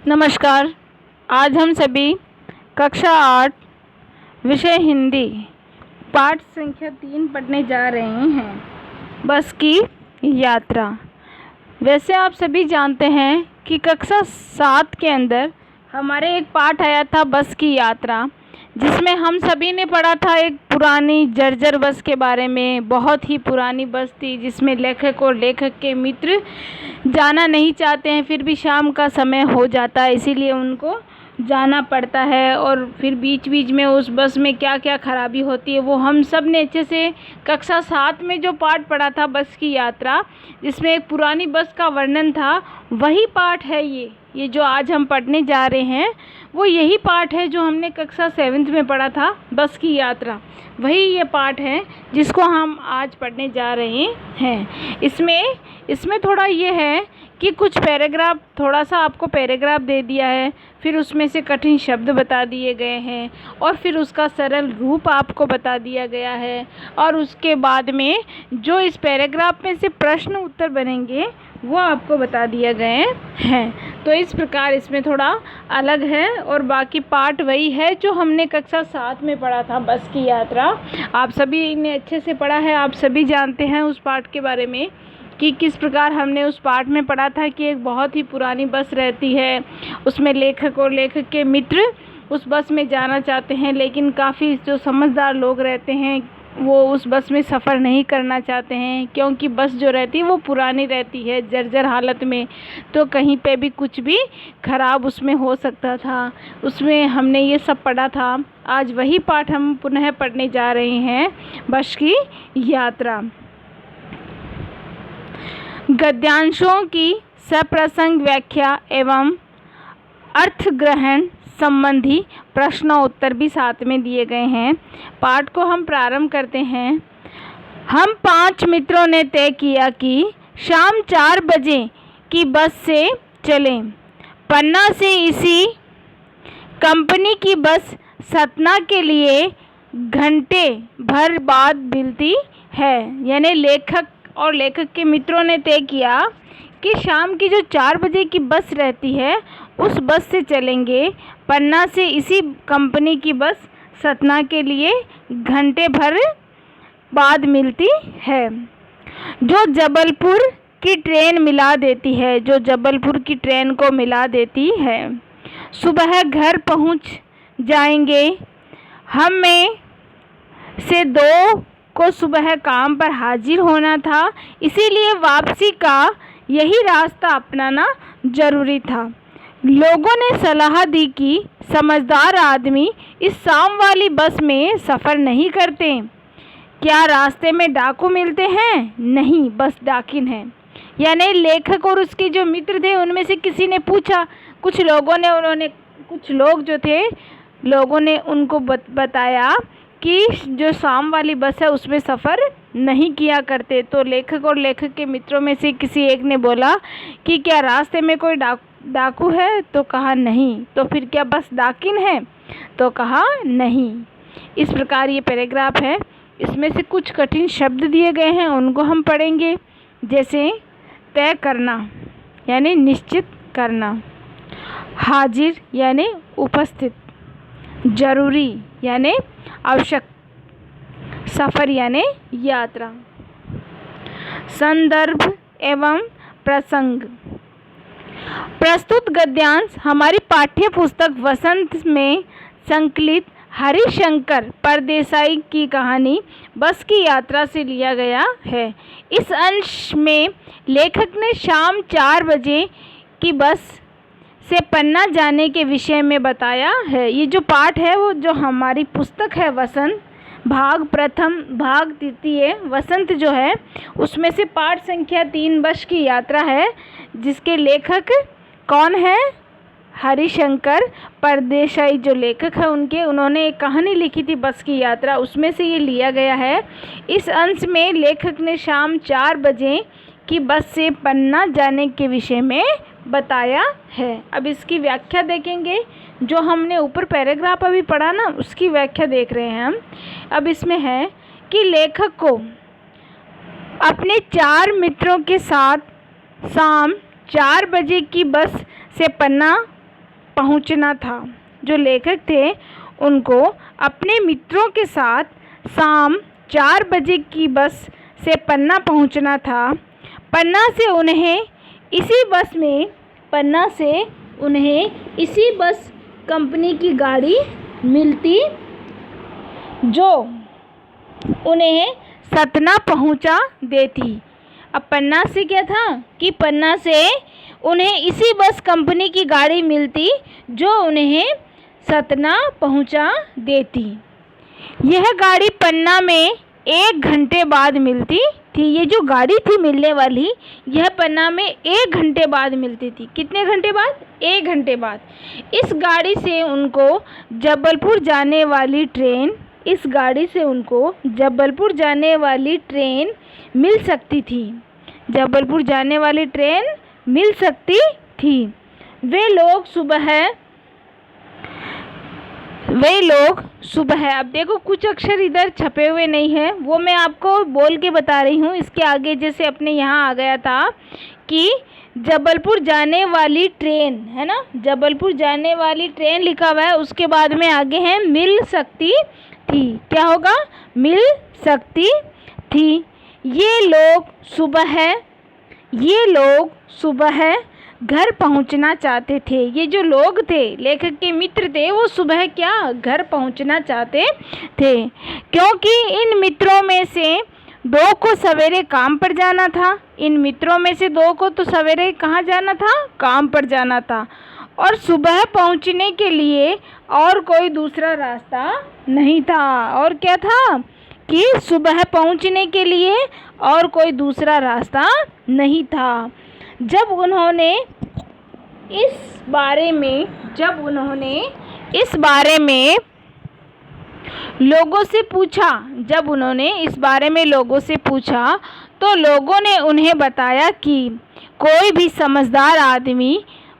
नमस्कार। आज हम सभी कक्षा 8 विषय हिंदी पाठ संख्या 3 पढ़ने जा रहे हैं, बस की यात्रा। वैसे आप सभी जानते हैं कि कक्षा 7 के अंदर हमारे एक पाठ आया था बस की यात्रा, जिसमें हम सभी ने पढ़ा था एक पुरानी जर्जर बस के बारे में। बहुत ही पुरानी बस थी जिसमें लेखक और लेखक के मित्र जाना नहीं चाहते हैं, फिर भी शाम का समय हो जाता है इसीलिए उनको जाना पड़ता है। और फिर बीच बीच में उस बस में क्या क्या खराबी होती है वो हम सब ने अच्छे से कक्षा 7 में जो पाठ पढ़ा था बस की यात्रा, जिसमें एक पुरानी बस का वर्णन था, वही पाठ है ये जो आज हम पढ़ने जा रहे हैं। वो यही पाठ है जो हमने कक्षा 7 में पढ़ा था बस की यात्रा। वही ये पाठ है जिसको हम आज पढ़ने जा रहे हैं। इसमें थोड़ा ये है कि कुछ पैराग्राफ, थोड़ा सा आपको पैराग्राफ दे दिया है, फिर उसमें से कठिन शब्द बता दिए गए हैं और फिर उसका सरल रूप आपको बता दिया गया है। और उसके बाद में जो इस पैराग्राफ में से प्रश्न उत्तर बनेंगे वो आपको बता दिए गए हैं। तो इस प्रकार इसमें थोड़ा अलग है और बाकी पाठ वही है जो हमने कक्षा 7 में पढ़ा था बस की यात्रा। आप सभी ने अच्छे से पढ़ा है, आप सभी जानते हैं उस पाठ के बारे में कि किस प्रकार हमने उस पाठ में पढ़ा था कि एक बहुत ही पुरानी बस रहती है, उसमें लेखक और लेखक के मित्र उस बस में जाना चाहते हैं, लेकिन काफ़ी जो समझदार लोग रहते हैं वो उस बस में सफ़र नहीं करना चाहते हैं, क्योंकि बस जो रहती है वो पुरानी रहती है, जर्जर हालत में, तो कहीं पे भी कुछ भी ख़राब उसमें हो सकता था। उसमें हमने ये सब पढ़ा था। आज वही पाठ हम पुनः पढ़ने जा रहे हैं, बस की यात्रा। गद्यांशों की सप्रसंग व्याख्या एवं अर्थ ग्रहण संबंधी प्रश्नोत्तर भी साथ में दिए गए हैं। पाठ को हम प्रारंभ करते हैं। हम 5 मित्रों ने तय किया कि शाम 4 बजे की बस से चलें। पन्ना से इसी कंपनी की बस सतना के लिए घंटे भर बाद मिलती है। यानी लेखक और लेखक के मित्रों ने तय किया कि शाम की जो 4 बजे की बस रहती है उस बस से चलेंगे। पन्ना से इसी कंपनी की बस सतना के लिए घंटे भर बाद मिलती है, जो जबलपुर की ट्रेन मिला देती है, जो जबलपुर की ट्रेन को मिला देती है। सुबह घर पहुंच जाएंगे। हम में से 2 को सुबह काम पर हाजिर होना था, इसीलिए वापसी का यही रास्ता अपनाना जरूरी था। लोगों ने सलाह दी कि समझदार आदमी इस शाम वाली बस में सफ़र नहीं करते। क्या रास्ते में डाकू मिलते हैं? नहीं, बस डाकिन है। यानी लेखक और उसके जो मित्र थे उनमें से किसी ने पूछा, कुछ लोग जो थे लोगों ने उनको बताया कि जो शाम वाली बस है उसमें सफ़र नहीं किया करते। तो लेखक और लेखक के मित्रों में से किसी एक ने बोला कि क्या रास्ते में कोई डाकू है? तो कहा नहीं। तो फिर क्या बस डाकिन है? तो कहा नहीं। इस प्रकार ये पैराग्राफ है। इसमें से कुछ कठिन शब्द दिए गए हैं, उनको हम पढ़ेंगे। जैसे तय करना यानी निश्चित करना, हाजिर यानी उपस्थित, जरूरी यानी आवश्यक, सफ़र यानी यात्रा। संदर्भ एवं प्रसंग। प्रस्तुत गद्यांश हमारी पाठ्य पुस्तक वसंत में संकलित हरिशंकर परदेसाई की कहानी बस की यात्रा से लिया गया है। इस अंश में लेखक ने शाम 4 बजे की बस से पन्ना जाने के विषय में बताया है। ये जो पाठ है वो जो हमारी पुस्तक है वसंत, भाग प्रथम भाग तृतीय वसंत जो है, उसमें से पाठ संख्या 3 बस की यात्रा है, जिसके लेखक कौन है? हरिशंकर परदेसाई जो लेखक है उन्होंने एक कहानी लिखी थी बस की यात्रा, उसमें से ये लिया गया है। इस अंश में लेखक ने शाम 4 बजे की बस से पन्ना जाने के विषय में बताया है। अब इसकी व्याख्या देखेंगे। जो हमने ऊपर पैराग्राफ अभी पढ़ा ना, उसकी व्याख्या देख रहे हैं हम। अब इसमें है कि लेखक को अपने 4 मित्रों के साथ शाम 4 बजे की बस से पन्ना पहुंचना था। जो लेखक थे उनको अपने मित्रों के साथ शाम 4 बजे की बस से पन्ना पहुंचना था। पन्ना से उन्हें इसी बस कंपनी की गाड़ी मिलती जो उन्हें सतना पहुंचा देती। अब पन्ना से क्या था कि पन्ना से उन्हें इसी बस कंपनी की गाड़ी मिलती जो उन्हें सतना पहुंचा देती। यह गाड़ी पन्ना में 1 घंटे बाद मिलती थी। ये जो गाड़ी थी मिलने वाली, यह पन्ना में 1 घंटे बाद मिलती थी। कितने घंटे बाद? 1 घंटे बाद। इस गाड़ी से उनको जबलपुर जाने वाली ट्रेन मिल सकती थी। जबलपुर जाने वाली ट्रेन मिल सकती थी। वे लोग सुबह, अब देखो कुछ अक्षर इधर छपे हुए नहीं हैं, वो मैं आपको बोल के बता रही हूँ। इसके आगे जैसे अपने यहाँ आ गया था कि जबलपुर जाने वाली ट्रेन, है ना, जबलपुर जाने वाली ट्रेन लिखा हुआ है, उसके बाद में आगे है मिल सकती थी। क्या होगा? मिल सकती थी। ये लोग सुबह घर पहुंचना चाहते थे। ये जो लोग थे, लेखक के मित्र थे, वो सुबह क्या घर पहुंचना चाहते थे, क्योंकि इन मित्रों में से 2 को सवेरे काम पर जाना था। इन मित्रों में से 2 को तो सवेरे कहाँ जाना था? काम पर जाना था। और सुबह पहुंचने के लिए और कोई दूसरा रास्ता नहीं था। और क्या था कि सुबह पहुंचने के लिए और कोई दूसरा रास्ता नहीं था। जब उन्होंने इस बारे में लोगों से पूछा तो लोगों ने उन्हें बताया कि कोई भी समझदार आदमी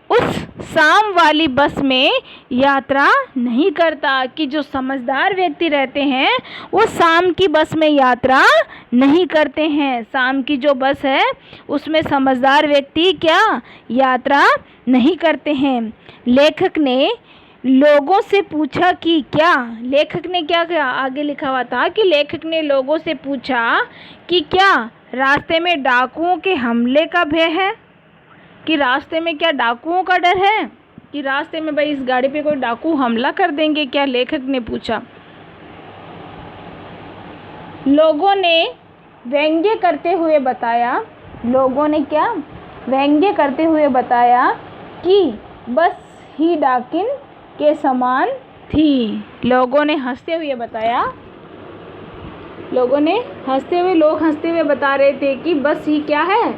उस शाम वाली बस में यात्रा नहीं करता। कि जो समझदार व्यक्ति रहते हैं वो शाम की बस में यात्रा नहीं करते हैं। शाम की जो बस है उसमें समझदार व्यक्ति क्या यात्रा नहीं करते हैं। लेखक ने लोगों से पूछा कि क्या, लेखक ने क्या किया? आगे लिखा हुआ था कि लेखक ने लोगों से पूछा कि क्या रास्ते में डाकुओं के हमले का भय है? कि रास्ते में क्या डाकुओं का डर है? कि रास्ते में भाई इस गाड़ी पे कोई डाकू हमला कर देंगे क्या? लेखक ने पूछा। लोगों ने व्यंग्य करते हुए बताया कि बस ही डाकिन के समान थी। लोग हंसते हुए बता रहे थे कि बस ही क्या है,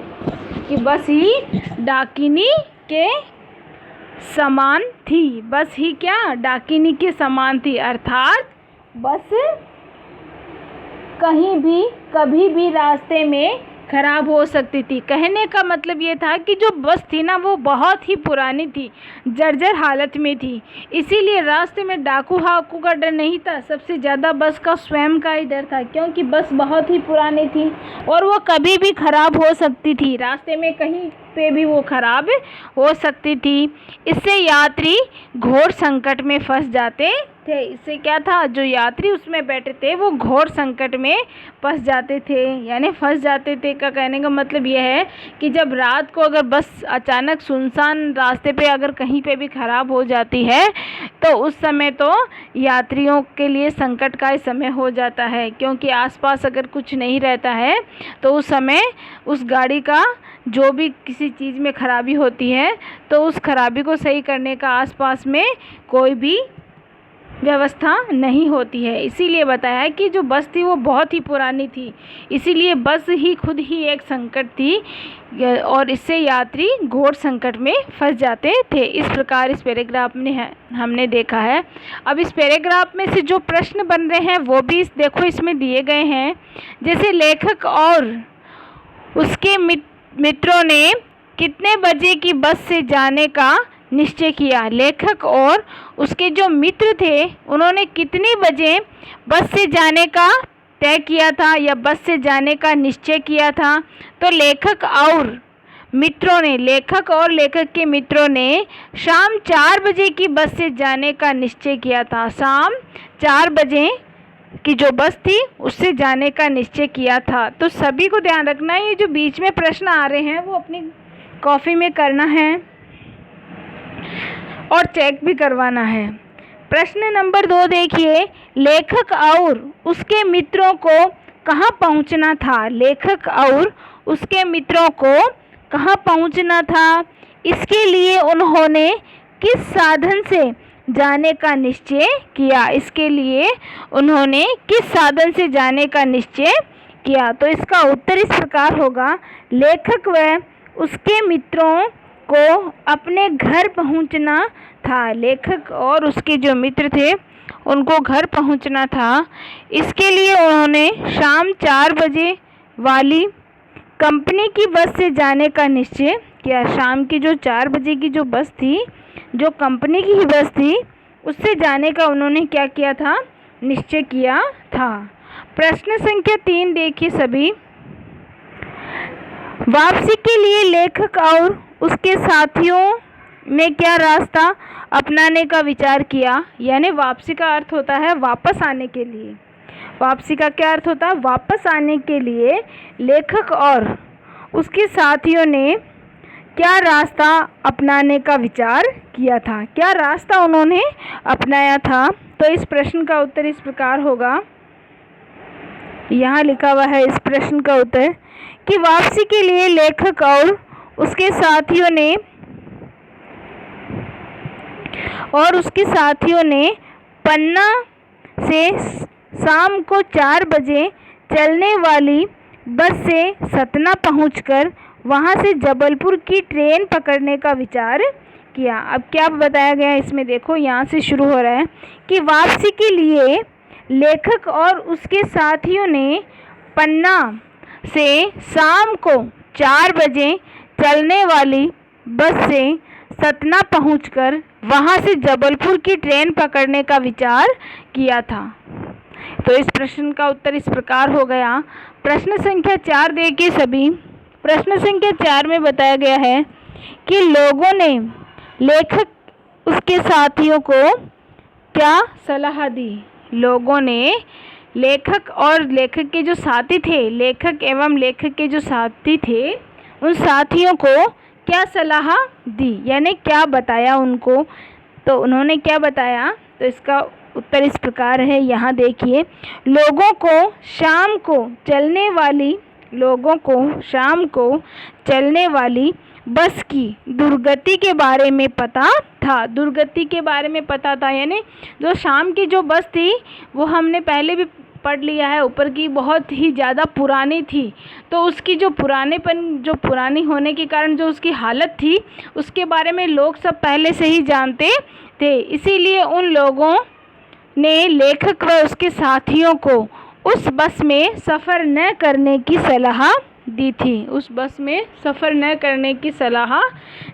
कि बस ही डाकिनी के समान थी। बस ही क्या डाकिनी के समान थी, अर्थात बस कभी भी रास्ते में खराब हो सकती थी। कहने का मतलब ये था कि जो बस थी ना वो बहुत ही पुरानी थी, जर्जर हालत में थी। इसीलिए रास्ते में डाकू का डर नहीं था, सबसे ज़्यादा बस का स्वयं का ही डर था, क्योंकि बस बहुत ही पुरानी थी और वो कभी भी खराब हो सकती थी। रास्ते में कहीं पे भी वो खराब हो सकती थी। इससे यात्री घोर संकट में फंस जाते थे। इससे क्या था, जो यात्री उसमें बैठे थे वो घोर संकट में फंस जाते थे, यानी फंस जाते थे का कहने का मतलब यह है कि जब रात को अगर बस अचानक सुनसान रास्ते पे अगर कहीं पे भी ख़राब हो जाती है तो उस समय तो यात्रियों के लिए संकट का ही समय हो जाता है, क्योंकि आसपास अगर कुछ नहीं रहता है तो उस समय उस गाड़ी का जो भी किसी चीज़ में ख़राबी होती है तो उस खराबी को सही करने का आसपास में कोई भी व्यवस्था नहीं होती है। इसीलिए बताया कि जो बस थी वो बहुत ही पुरानी थी, इसीलिए बस ही खुद ही एक संकट थी और इससे यात्री घोर संकट में फंस जाते थे। इस प्रकार इस पैराग्राफ में हमने देखा है। अब इस पैराग्राफ में से जो प्रश्न बन रहे हैं वो भी देखो इसमें दिए गए हैं। जैसे लेखक और उसके मित्रों ने कितने बजे की बस से जाने का निश्चय किया। लेखक और उसके जो मित्र थे उन्होंने कितने बजे बस से जाने का तय किया था या बस से जाने का निश्चय किया था। तो लेखक और मित्रों ने, लेखक और लेखक के मित्रों ने शाम 4 बजे की बस से जाने का निश्चय किया था। शाम 4 बजे की जो बस थी उससे जाने का निश्चय किया था। तो सभी को ध्यान रखना है, ये जो बीच में प्रश्न आ रहे हैं वो अपनी कॉपी में करना है और चेक भी करवाना है। प्रश्न नंबर 2 देखिए, लेखक और उसके मित्रों को कहाँ पहुँचना था? लेखक और उसके मित्रों को कहाँ पहुँचना था? इसके लिए उन्होंने किस साधन से जाने का निश्चय किया? इसके लिए उन्होंने किस साधन से जाने का निश्चय किया? तो इसका उत्तर इस प्रकार होगा, लेखक व उसके मित्रों को अपने घर पहुंचना था। लेखक और उसके जो मित्र थे उनको घर पहुंचना था। इसके लिए उन्होंने शाम 4 बजे वाली कंपनी की बस से जाने का निश्चय किया। शाम की जो 4 बजे की जो बस थी, जो कंपनी की ही बस थी, उससे जाने का उन्होंने क्या किया था? निश्चय किया था। प्रश्न संख्या 3 देखिए सभी, वापसी के लिए लेखक और उसके साथियों ने क्या रास्ता अपनाने का विचार किया? यानी वापसी का अर्थ होता है वापस आने के लिए। वापसी का क्या अर्थ होता है? वापस आने के लिए लेखक और उसके साथियों ने क्या रास्ता अपनाने का विचार किया था? क्या रास्ता उन्होंने अपनाया था? तो इस प्रश्न का उत्तर इस प्रकार होगा, यहाँ लिखा हुआ है इस प्रश्न का उत्तर कि वापसी के लिए लेखक और उसके साथियों ने पन्ना से शाम को 4 बजे चलने वाली बस से सतना पहुंचकर वहां से जबलपुर की ट्रेन पकड़ने का विचार किया। अब क्या बताया गया है इसमें देखो, यहाँ से शुरू हो रहा है कि वापसी के लिए लेखक और उसके साथियों ने पन्ना से शाम को 4 बजे चलने वाली बस से सतना पहुंचकर वहां से जबलपुर की ट्रेन पकड़ने का विचार किया था। तो इस प्रश्न का उत्तर इस प्रकार हो गया। प्रश्न संख्या 4 देखिए सभी। प्रश्न संख्या 4 में बताया गया है कि लोगों ने लेखक उसके साथियों को क्या सलाह दी? लोगों ने लेखक और लेखक के जो साथी थे, लेखक एवं लेखक के जो साथी थे, उन साथियों को क्या सलाह दी, यानी क्या बताया उनको? तो उन्होंने क्या बताया? तो इसका उत्तर इस प्रकार है, यहाँ देखिए, लोगों को शाम को चलने वाली बस की दुर्गति के बारे में पता था। दुर्गति के बारे में पता था, यानी जो शाम की जो बस थी वो हमने पहले भी पढ़ लिया है ऊपर की, बहुत ही ज़्यादा पुरानी थी। तो उसकी जो पुरानी होने के कारण जो उसकी हालत थी उसके बारे में लोग सब पहले से ही जानते थे। इसीलिए उन लोगों ने लेखक व उसके साथियों को उस बस में सफ़र न करने की सलाह दी थी। उस बस में सफ़र न करने की सलाह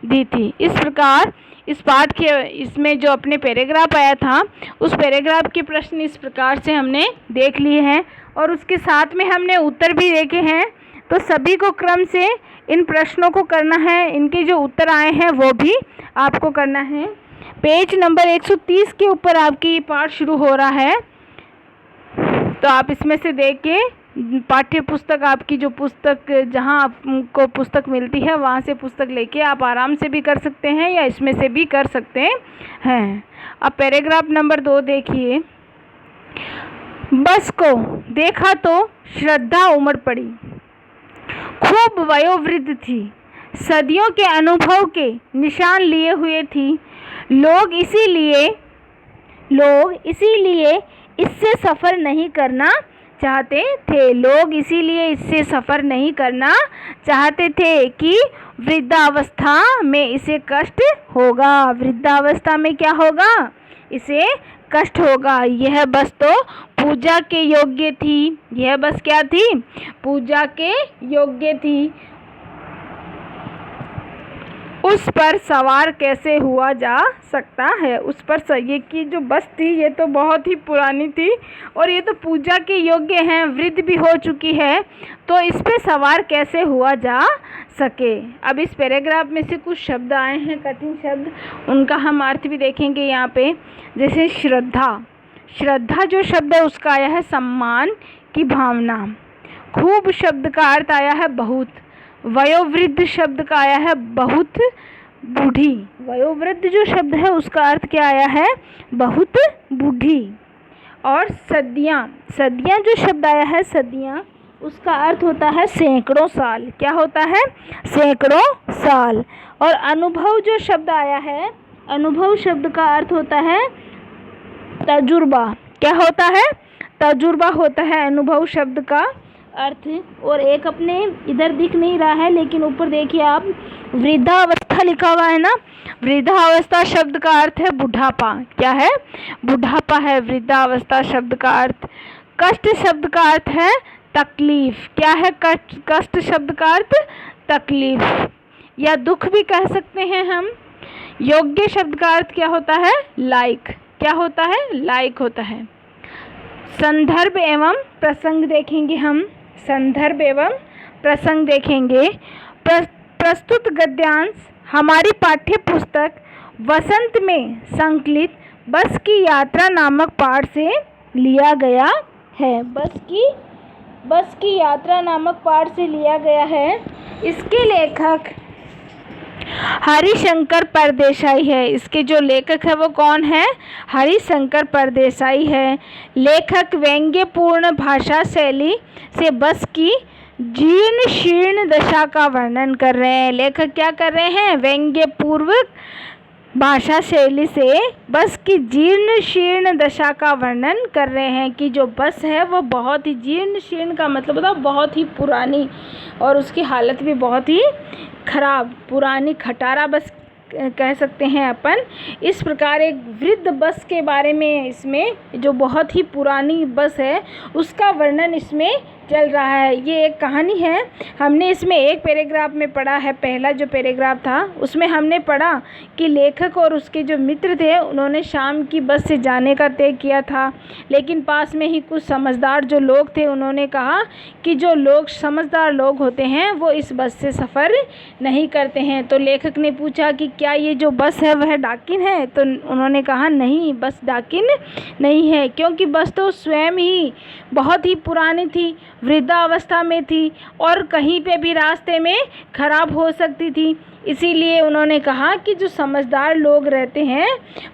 दी थी। इस प्रकार इस पाठ के इसमें जो अपने पैराग्राफ आया था उस पैराग्राफ के प्रश्न इस प्रकार से हमने देख लिए हैं और उसके साथ में हमने उत्तर भी देखे हैं। तो सभी को क्रम से इन प्रश्नों को करना है, इनके जो उत्तर आए हैं वो भी आपको करना है। पेज नंबर 130 के ऊपर आपकी पाठ शुरू हो रहा है, तो आप इसमें से देख के पाठ्य पुस्तक, आपकी जो पुस्तक जहां आपको पुस्तक मिलती है वहां से पुस्तक लेके आप आराम से भी कर सकते हैं या इसमें से भी कर सकते हैं। अब पैराग्राफ नंबर 2 देखिए। बस को देखा तो श्रद्धा उमड़ पड़ी। खूब वयोवृद्ध थी, सदियों के अनुभव के निशान लिए हुए थी। लोग इसीलिए इससे सफ़र नहीं करना चाहते थे। लोग इसीलिए इससे सफ़र नहीं करना चाहते थे कि वृद्धावस्था में इसे कष्ट होगा। वृद्धावस्था में क्या होगा? इसे कष्ट होगा। यह बस तो पूजा के योग्य थी। यह बस क्या थी? पूजा के योग्य थी। उस पर सवार कैसे हुआ जा सकता है। उस पर ये की जो बस थी ये तो बहुत ही पुरानी थी और ये तो पूजा के योग्य हैं, वृद्ध भी हो चुकी है, तो इस पे सवार कैसे हुआ जा सके। अब इस पैराग्राफ में से कुछ शब्द आए हैं कठिन शब्द, उनका हम अर्थ भी देखेंगे यहाँ पे। जैसे श्रद्धा, श्रद्धा जो शब्द है उसका आया है सम्मान की भावना। खूब शब्द का अर्थ आया है बहुत। वयोवृद्ध शब्द का आया है बहुत बूढ़ी। वयोवृद्ध जो शब्द है उसका अर्थ क्या आया है, बहुत बूढ़ी। और सदियाँ, सदियाँ जो शब्द आया है सदियाँ, उसका अर्थ होता है सैकड़ों साल। क्या होता है, सैकड़ों साल। और अनुभव जो शब्द आया है, अनुभव शब्द का अर्थ होता है तजुर्बा। क्या होता है, तजुर्बा होता है अनुभव शब्द का अर्थ। और एक अपने इधर दिख नहीं रहा है लेकिन ऊपर देखिए आप, वृद्धावस्था लिखा हुआ है ना। वृद्धावस्था शब्द का अर्थ है बुढ़ापा। क्या है, बुढ़ापा है वृद्धावस्था शब्द का अर्थ। कष्ट शब्द का अर्थ है तकलीफ। क्या है कष्ट, कष्ट शब्द का अर्थ तकलीफ या दुख भी कह सकते हैं हम। योग्य शब्द का अर्थ क्या होता है, लायक। क्या होता है, लायक होता है। संदर्भ एवं प्रसंग देखेंगे हम, संदर्भ एवं प्रसंग देखेंगे। प्रस्तुत गद्यांश हमारी पाठ्य पुस्तक वसंत में संकलित बस की यात्रा नामक पाठ से लिया गया है। बस की यात्रा नामक पाठ से लिया गया है। इसके लेखक हरिशंकर परदेसाई है। इसके जो लेखक है वो कौन है, हरिशंकर परदेसाई है। लेखक व्यंग्यपूर्ण भाषा शैली से बस की जीर्ण शीर्ण दशा का वर्णन कर रहे हैं। लेखक क्या कर रहे हैं, व्यंग्यपूर्वक भाषा शैली से बस की जीर्ण शीर्ण दशा का वर्णन कर रहे हैं कि जो बस है वो बहुत ही जीर्ण शीर्ण का मतलब होता है बहुत ही पुरानी और उसकी हालत भी बहुत ही खराब, पुरानी खटारा बस कह सकते हैं अपन। इस प्रकार एक वृद्ध बस के बारे में इसमें जो बहुत ही पुरानी बस है उसका वर्णन इसमें चल रहा है। ये एक कहानी है। हमने इसमें एक पैराग्राफ में पढ़ा है, पहला जो पैराग्राफ था उसमें हमने पढ़ा कि लेखक और उसके जो मित्र थे उन्होंने शाम की बस से जाने का तय किया था, लेकिन पास में ही कुछ समझदार जो लोग थे उन्होंने कहा कि जो लोग समझदार लोग होते हैं वो इस बस से सफ़र नहीं करते हैं। तो लेखक ने पूछा कि क्या ये जो बस है वह डाकिन है, तो उन्होंने कहा नहीं, बस डाकिन नहीं है, क्योंकि बस तो स्वयं ही बहुत ही पुरानी थी, वृद्धावस्था में थी और कहीं पे भी रास्ते में ख़राब हो सकती थी। इसीलिए उन्होंने कहा कि जो समझदार लोग रहते हैं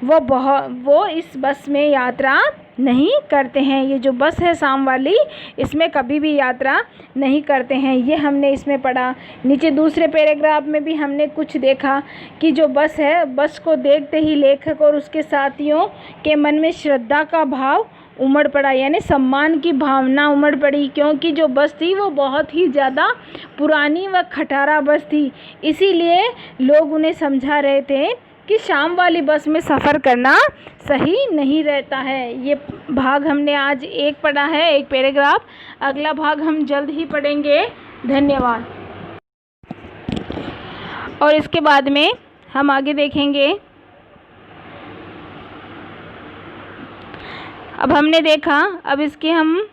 वो इस बस में यात्रा नहीं करते हैं। ये जो बस है शाम वाली इसमें कभी भी यात्रा नहीं करते हैं। ये हमने इसमें पढ़ा। नीचे दूसरे पैराग्राफ में भी हमने कुछ देखा कि जो बस है, बस को देखते ही लेखक और उसके साथियों के मन में श्रद्धा का भाव उमड़ पड़ा, यानी सम्मान की भावना उमड़ पड़ी, क्योंकि जो बस थी वो बहुत ही ज़्यादा पुरानी व खटारा बस थी। इसीलिए लोग उन्हें समझा रहे थे कि शाम वाली बस में सफ़र करना सही नहीं रहता है। ये भाग हमने आज एक पढ़ा है, एक पैराग्राफ। अगला भाग हम जल्द ही पढ़ेंगे। धन्यवाद। और इसके बाद में हम आगे देखेंगे। अब हमने देखा, अब इसकी हम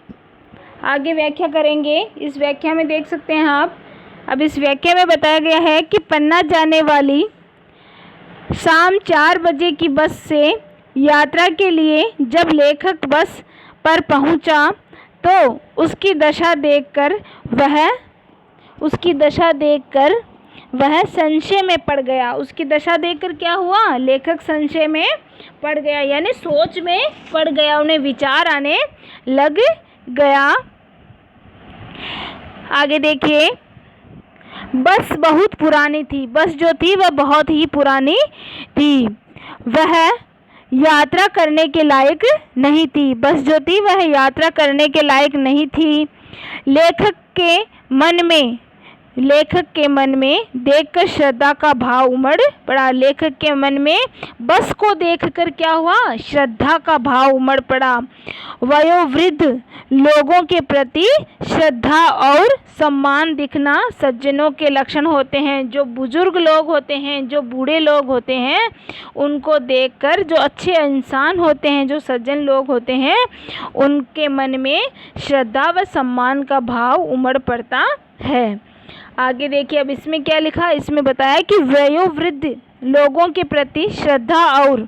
आगे व्याख्या करेंगे। इस व्याख्या में देख सकते हैं आप, अब इस व्याख्या में बताया गया है कि पन्ना जाने वाली शाम 4 बजे की बस से यात्रा के लिए जब लेखक बस पर पहुंचा तो उसकी दशा देखकर वह संशय में पड़ गया। उसकी दशा देखकर क्या हुआ, लेखक संशय में पड़ गया, यानी सोच में पड़ गया, उन्हें विचार आने लग गया। आगे देखिए, बस बहुत पुरानी थी। बस जो थी वह बहुत ही पुरानी थी, वह यात्रा करने के लायक नहीं थी। बस जो थी वह यात्रा करने के लायक नहीं थी। लेखक के मन में लेखक के मन में देखकर श्रद्धा का भाव उमड़ पड़ा। लेखक के मन में बस को देखकर क्या हुआ? श्रद्धा का भाव उमड़ पड़ा। वयोवृद्ध लोगों के प्रति श्रद्धा और सम्मान दिखना सज्जनों के लक्षण होते हैं। जो बुजुर्ग लोग होते हैं, जो बूढ़े लोग होते हैं, उनको देखकर जो अच्छे इंसान होते हैं, जो सज्जन लोग होते हैं, उनके मन में श्रद्धा व सम्मान का भाव उमड़ पड़ता है। आगे देखिए, अब इसमें क्या लिखा? इसमें बताया कि वयोवृद्ध लोगों के प्रति श्रद्धा और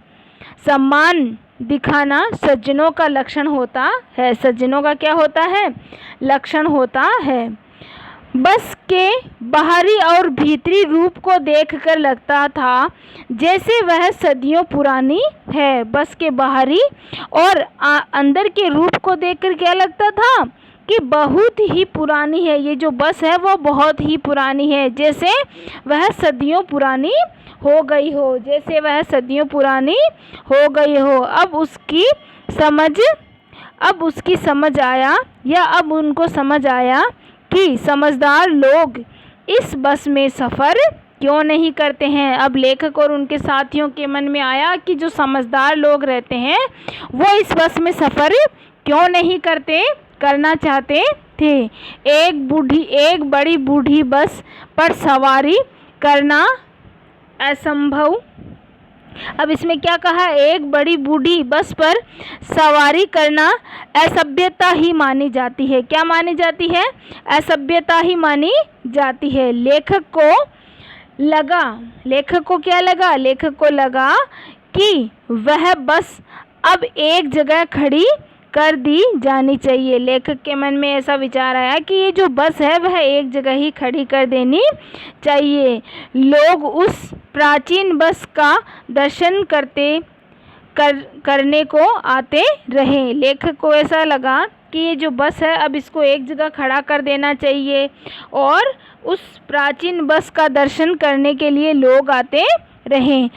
सम्मान दिखाना सज्जनों का लक्षण होता है। सज्जनों का क्या होता है? लक्षण होता है। बस के बाहरी और भीतरी रूप को देखकर लगता था जैसे वह सदियों पुरानी है। बस के बाहरी और अंदर के रूप को देखकर क्या लगता था? कि बहुत ही पुरानी है। ये जो बस है वो बहुत ही पुरानी है, जैसे वह सदियों पुरानी हो गई हो, जैसे वह सदियों पुरानी हो गई हो। अब उसकी समझ आया, या अब उनको समझ आया कि समझदार लोग इस बस में सफ़र क्यों नहीं करते हैं। अब लेखक और उनके साथियों के मन में आया कि जो समझदार लोग रहते हैं वो इस बस में सफ़र क्यों नहीं करना चाहते थे। एक बड़ी बूढ़ी बस पर सवारी करना असंभव। अब इसमें क्या कहा? एक बड़ी बूढ़ी बस पर सवारी करना असभ्यता ही मानी जाती है। क्या मानी जाती है? असभ्यता ही मानी जाती है। लेखक को लगा कि वह बस अब एक जगह खड़ी कर दी जानी चाहिए। लेखक के मन में ऐसा विचार आया कि ये जो बस है वह एक जगह ही खड़ी कर देनी चाहिए। लोग उस प्राचीन बस का दर्शन करने को आते रहे। लेखक को ऐसा लगा कि ये जो बस है अब इसको एक जगह खड़ा कर देना चाहिए और उस प्राचीन बस का दर्शन करने के लिए लोग आते रहे।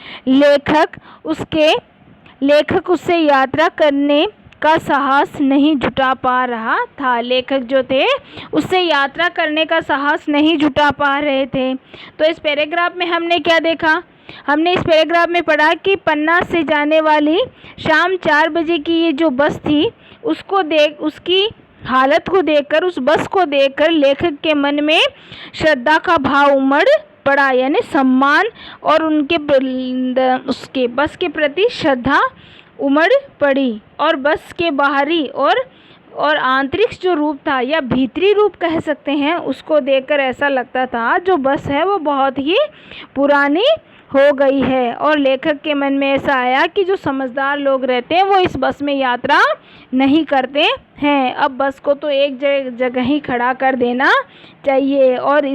लेखक उससे यात्रा करने का साहस नहीं जुटा पा रहा था। लेखक जो थे उससे यात्रा करने का साहस नहीं जुटा पा रहे थे। तो इस पैराग्राफ में हमने क्या देखा? हमने इस पैराग्राफ में पढ़ा कि पन्ना से जाने वाली शाम 4 बजे की ये जो बस थी उसकी हालत को देखकर, उस बस को देखकर लेखक के मन में श्रद्धा का भाव उमड़ पड़ा, यानी सम्मान और उसके बस के प्रति श्रद्धा उमड़ पड़ी। और बस के बाहरी और आंतरिक जो रूप था, या भीतरी रूप कह सकते हैं, उसको देखकर ऐसा लगता था जो बस है वो बहुत ही पुरानी हो गई है। और लेखक के मन में ऐसा आया कि जो समझदार लोग रहते हैं वो इस बस में यात्रा नहीं करते हैं। अब बस को तो एक जगह ही खड़ा कर देना चाहिए और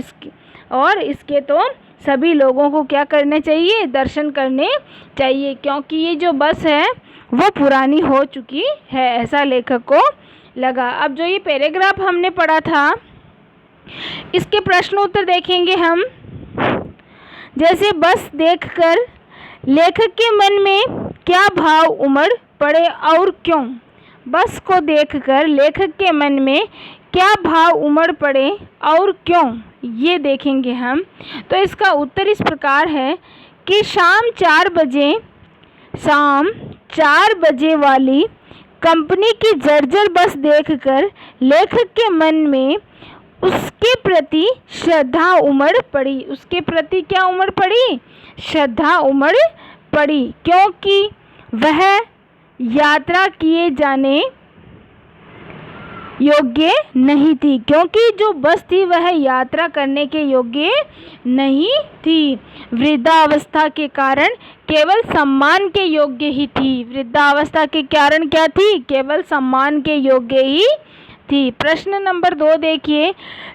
इसके तो सभी लोगों को क्या करने चाहिए? दर्शन करने चाहिए, क्योंकि ये जो बस है वो पुरानी हो चुकी है, ऐसा लेखक को लगा। अब जो ये पैराग्राफ हमने पढ़ा था इसके प्रश्न उत्तर देखेंगे हम। जैसे बस देखकर लेखक के मन में क्या भाव उमड़ पड़े और क्यों? बस को देखकर लेखक के मन में क्या भाव उमड़ पड़े और क्यों, ये देखेंगे हम। तो इसका उत्तर इस प्रकार है कि शाम 4 बजे वाली कंपनी की जर्जर बस देखकर लेखक के मन में उसके प्रति श्रद्धा उमड़ पड़ी। उसके प्रति क्या उमड़ पड़ी? श्रद्धा उमड़ पड़ी, क्योंकि वह यात्रा किए जाने योग्य नहीं थी। क्योंकि जो बस थी वह यात्रा करने के योग्य नहीं थी। वृद्धावस्था के कारण केवल सम्मान के योग्य ही थी। वृद्धावस्था के कारण क्या थी? केवल सम्मान के योग्य ही थी। प्रश्न नंबर 2 देखिए,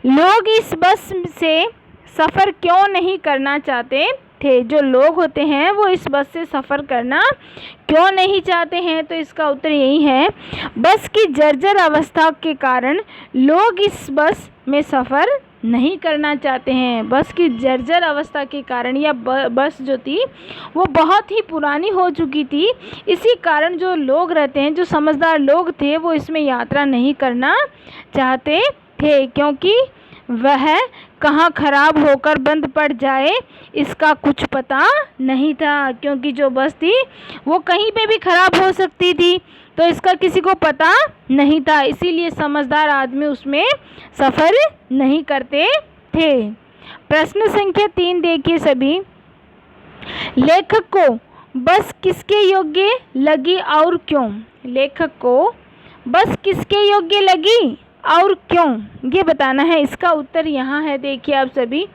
लोग इस बस से सफ़र क्यों नहीं करना चाहते थे? जो लोग होते हैं वो इस बस से सफ़र करना क्यों नहीं चाहते हैं? तो इसका उत्तर यही है, बस की जर्जर अवस्था के कारण लोग इस बस में सफ़र नहीं करना चाहते हैं। बस की जर्जर अवस्था के कारण, या बस जो थी वो बहुत ही पुरानी हो चुकी थी, इसी कारण जो लोग रहते हैं, जो समझदार लोग थे, वो इसमें यात्रा नहीं करना चाहते थे, क्योंकि वह कहाँ खराब होकर बंद पड़ जाए इसका कुछ पता नहीं था, क्योंकि जो बस थी वो कहीं पे भी खराब हो सकती थी, तो इसका किसी को पता नहीं था। इसीलिए समझदार आदमी उसमें सफ़र नहीं करते थे। प्रश्न संख्या 3 देखिए सभी। लेखक को बस किसके योग्य लगी और क्यों? लेखक को बस किसके योग्य लगी और क्यों, ये बताना है। इसका उत्तर यहाँ है, देखिए आप सभी।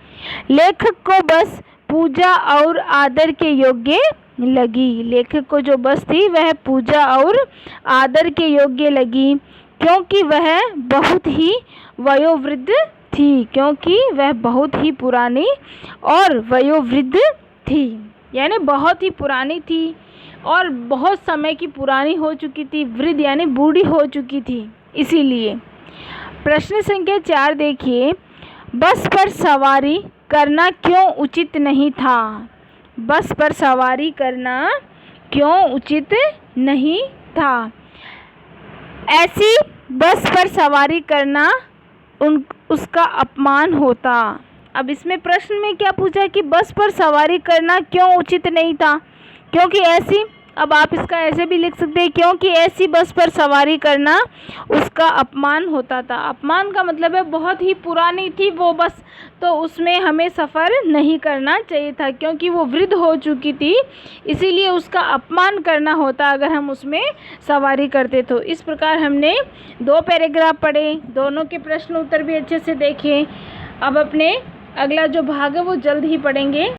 लेखक को बस पूजा और आदर के योग्य लगी। लेखक को जो बस थी वह पूजा और आदर के योग्य लगी, क्योंकि वह बहुत ही वयोवृद्ध थी। क्योंकि वह बहुत ही पुरानी और वयोवृद्ध थी, यानी बहुत ही पुरानी थी और बहुत समय की पुरानी हो चुकी थी। वृद्ध यानी बूढ़ी हो चुकी थी, इसीलिए। प्रश्न संख्या 4 देखिए। बस पर सवारी करना क्यों उचित नहीं था? बस पर सवारी करना क्यों उचित नहीं था? ऐसी बस पर सवारी करना उसका अपमान होता। अब इसमें प्रश्न में क्या पूछा कि बस पर सवारी करना क्यों उचित नहीं था? क्योंकि ऐसी, अब आप इसका ऐसे भी लिख सकते हैं, क्योंकि ऐसी बस पर सवारी करना उसका अपमान होता था। अपमान का मतलब है बहुत ही पुरानी थी वो बस, तो उसमें हमें सफ़र नहीं करना चाहिए था, क्योंकि वो वृद्ध हो चुकी थी, इसीलिए उसका अपमान करना होता अगर हम उसमें सवारी करते तो। इस प्रकार हमने 2 पैराग्राफ पढ़े, दोनों के प्रश्न उत्तर भी अच्छे से देखे। अब अपने अगला जो भाग है वो जल्द ही पढ़ेंगे।